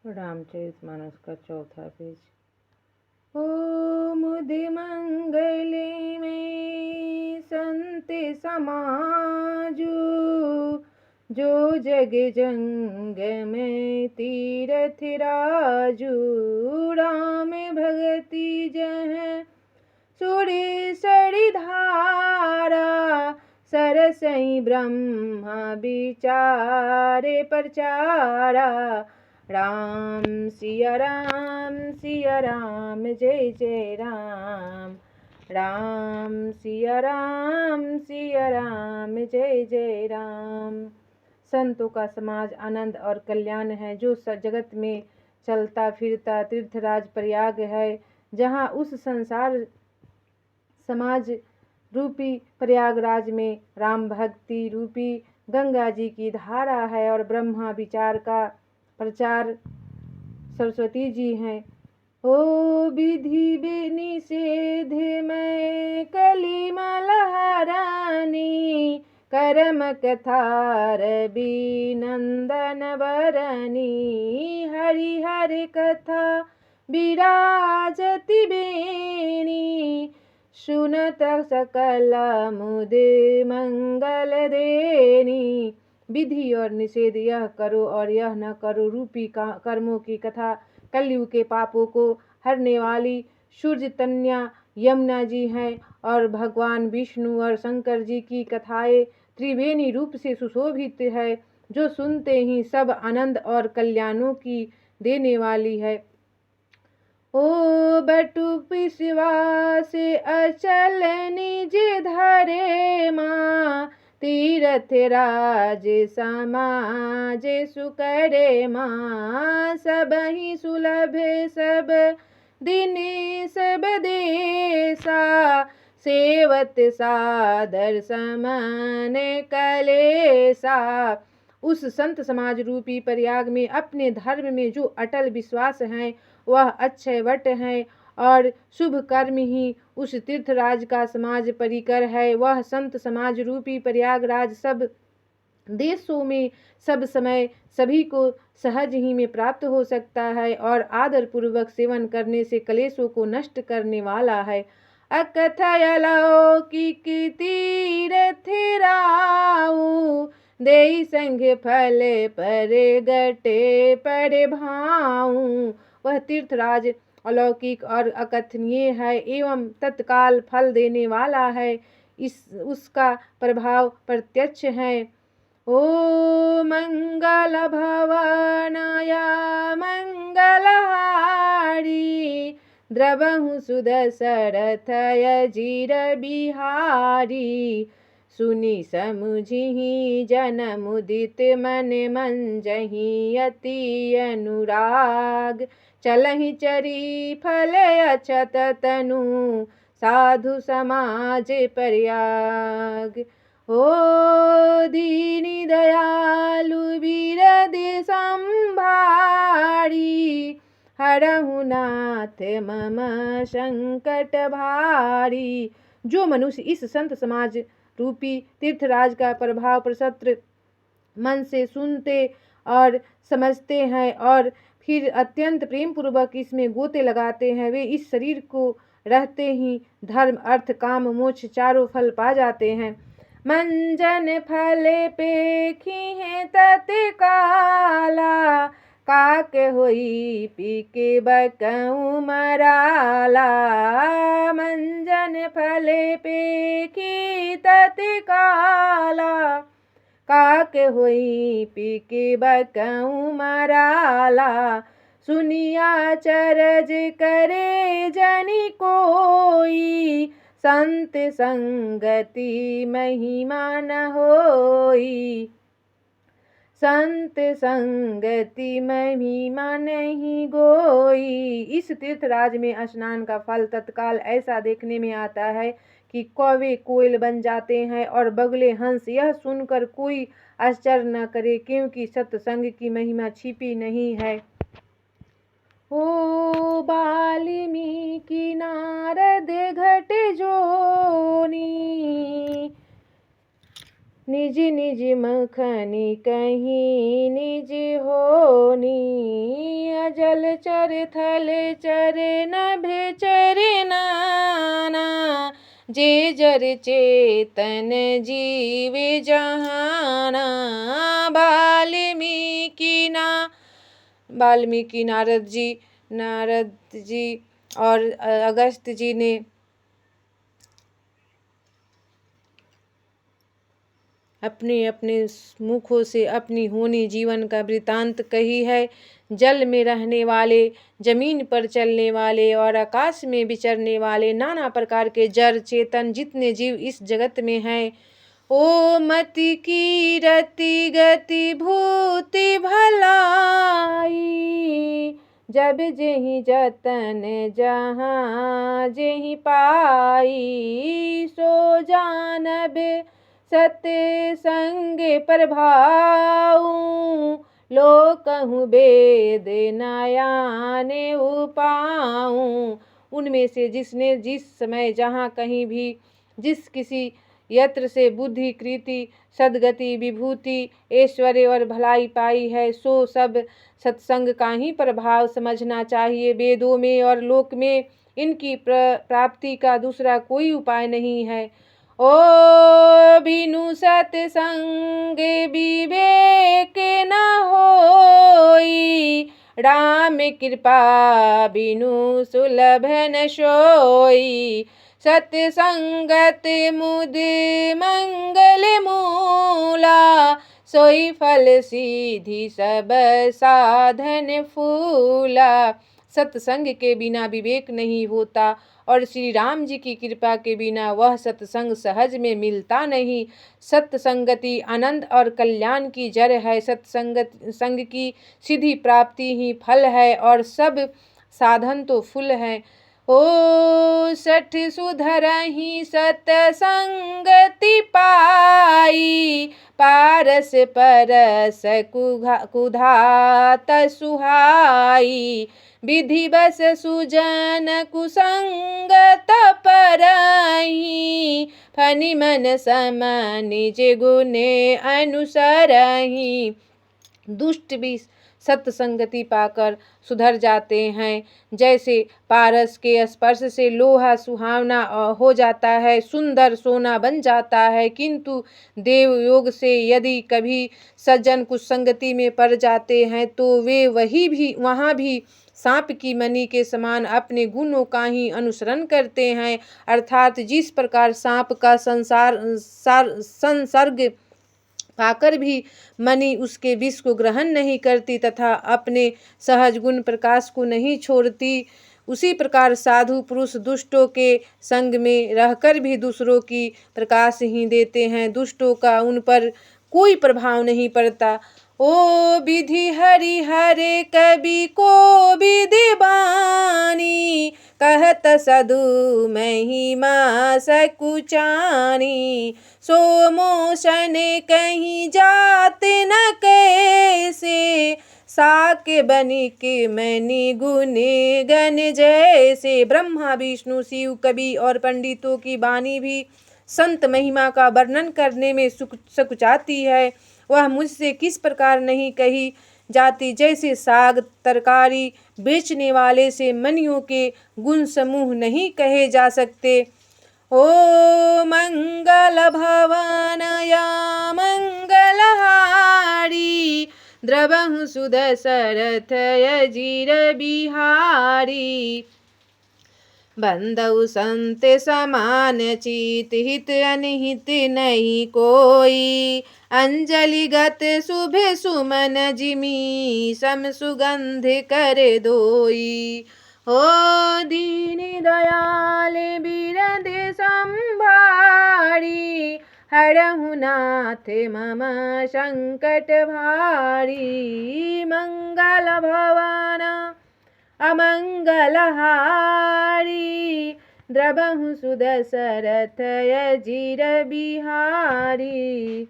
रामचरितमानस का चौथा पेज। ओ मुदि मंगले में संत समाजू, जो जग जंग में तीरथ राजू। राम भगति जह सुरी सड़ी धारा, सरसई ब्रह्मा विचारे प्रचारा। राम सिया राम जय जय राम। राम सिया राम जय जय राम। संतों का समाज आनंद और कल्याण है, जो जगत में चलता फिरता तीर्थराज प्रयाग है, जहाँ उस संसार समाज रूपी प्रयागराज में राम भक्ति रूपी गंगा जी की धारा है और ब्रह्मा विचार का प्रचार सरस्वती जी हैं। ओ विधि निषेध में कलिमल हरानी, करम कथा रवि नंदन बरनी। हरि हरि कथा विराजति बेनी, सुनत सकल मुदे मंगल देनी। विधि और निषेध, यह करो और यह न करो रूपी कर्मों की कथा कलयुग के पापों को हरने वाली सूर्य तन्या यमुना जी हैं, और भगवान विष्णु और शंकर जी की कथाएं त्रिवेणी रूप से सुशोभित है, जो सुनते ही सब आनंद और कल्याणों की देने वाली है। ओ बटु विश्वास अचल निज धरे माँ, तीरथ राज समाज सुकरे माँ। सब ही सुलभ सब दिन सब देसा, सेवत सादर समान कलेसा। उस संत समाज रूपी प्रयाग में अपने धर्म में जो अटल विश्वास हैं, वह अक्षय वट हैं, और शुभ कर्म ही उस तीर्थराज का समाज परिकर है। वह संत समाज रूपी प्रयागराज सब देशों में सब समय सभी को सहज ही में प्राप्त हो सकता है, और आदर पूर्वक सेवन करने से कलेशों को नष्ट करने वाला है। अकथय लौकिक तीरथ राऊ, देई संग फल पर गटे पर भाऊं। वह तीर्थराज अलौकिक और अकथनीय है एवं तत्काल फल देने वाला है, उसका प्रभाव प्रत्यक्ष है। ओ मंगल भवनाया मंगलहारी, द्रवहु सुदशरथ अजीर बिहारी। सुनि समुझहि जन मुदित मन मंजहि, अति अनुराग चलहि चरी फल अछत तनु, साधु समाज प्रयाग। ओ दीनि दयालु बिरद संभारी, हरहु नाथ मम संकट भारी। जो मनुष्य इस संत समाज रूपी तीर्थराज का प्रभाव प्रसत्र मन से सुनते और समझते हैं और फिर अत्यंत प्रेम पूर्वक इसमें गोते लगाते हैं, वे इस शरीर को रहते ही धर्म अर्थ काम मोक्ष चारों फल पा जाते हैं। मंजन फल पेखी है तत्काला, काक होई पी के बकऊँ मराला। मंजन फल पेखी तत्काला, काक होई पी के बकऊँ मराला। सुनिया चरज करे जनि कोई, संत संगति महिमा न होई। संत संगति महिमा नहीं गोई। इस तीर्थराज में स्नान का फल तत्काल ऐसा देखने में आता है कि कौवे कोयल बन जाते हैं और बगुले हंस। यह सुनकर कोई आश्चर्य न करे, क्योंकि सत्संग की महिमा छिपी नहीं है। ओ वाल्मीकि नारद घट जोनी, निज निज मखनी कहीं निज होनी। जलचर थलचर नभचर नाना, जे जर चेतन जीवे जहाना। वाल्मीकि नारद जी और अगस्त जी ने अपने अपने मुखों से अपनी होनी जीवन का वृतांत कही है। जल में रहने वाले, जमीन पर चलने वाले और आकाश में विचरने वाले नाना प्रकार के जड़ चेतन जितने जीव इस जगत में हैं, ओ मति की रति गति भूति भलाई, जब जेहि जतन जहाँ जेहि पाई, सो जानब सत्संग प्रभाऊ, लोकहु वेद नयाने उपाऊं। उनमें से जिसने जिस समय जहाँ कहीं भी जिस किसी यत्र से बुद्धि कृति सद्गति विभूति ऐश्वर्य और भलाई पाई है, सो सब सत्संग का ही प्रभाव समझना चाहिए। वेदों में और लोक में इनकी प्राप्ति का दूसरा कोई उपाय नहीं है। ओ बिनु सत्संग विवेक न होई, राम कृपा बिनु सुलभ न सोई। सत्संगत मुद मंगल मूला, सोई फल सीधि सब साधन फूला। सत्संग के बिना विवेक नहीं होता और श्री राम जी की कृपा के बिना वह सत्संग सहज में मिलता नहीं। सत्संगति आनंद और कल्याण की जड़ है। संग की सीधी प्राप्ति ही फल है और सब साधन तो फूल है। ओ सठ सुधरहि सतसंगति पाई, पारस परस कुधात सुहाई। विधि बस सुजन कुसंगत परहि, फनि मन सम निज गुणे अनुसरहि। दुष्ट भी सत्संगति पाकर सुधर जाते हैं। जैसे पारस के स्पर्श से लोहा सुहावना हो जाता है, सुंदर सोना बन जाता है, किंतु देव योग से यदि कभी सज्जन कुसंगति में पड़ जाते हैं तो वे वहाँ भी सांप की मणि के समान अपने गुणों का ही अनुसरण करते हैं। अर्थात जिस प्रकार सांप का संसर्ग पाकर भी मणि उसके विष को ग्रहण नहीं करती तथा अपने सहज गुण प्रकाश को नहीं छोड़ती, उसी प्रकार साधु पुरुष दुष्टों के संग में रहकर भी दूसरों की प्रकाश ही देते हैं। दुष्टों का उन पर कोई प्रभाव नहीं पड़ता। ओ विधि हरि हरे कवि को विधि बानी, कहत सदु महिमा सकुचानी। सो मोशन कहीं जात न कैसे, साके बनिक मणि गुने गण जैसे। ब्रह्मा विष्णु शिव कवि और पंडितों की वाणी भी संत महिमा का वर्णन करने में सकुचाती है, वह मुझसे किस प्रकार नहीं कही जाती। जैसे साग तरकारी बेचने वाले से मणियों के गुण समूह नहीं कहे जा सकते। ओ मंगल भवन या मंगलहारी, द्रवहु सुदशरथ अजीर बिहारी। बंधु संत समान चित हित अनहित नहीं कोई, अंजलिगत शुभ सुमन जिमी सम सुगंध कर दोई। हो दीन दयाल बिरद संभारी, हरहु नाथ मम संकट भारी। मंगल भवन अमंगलहारी, द्रवहु सुदशरथ अजीर बिहारी।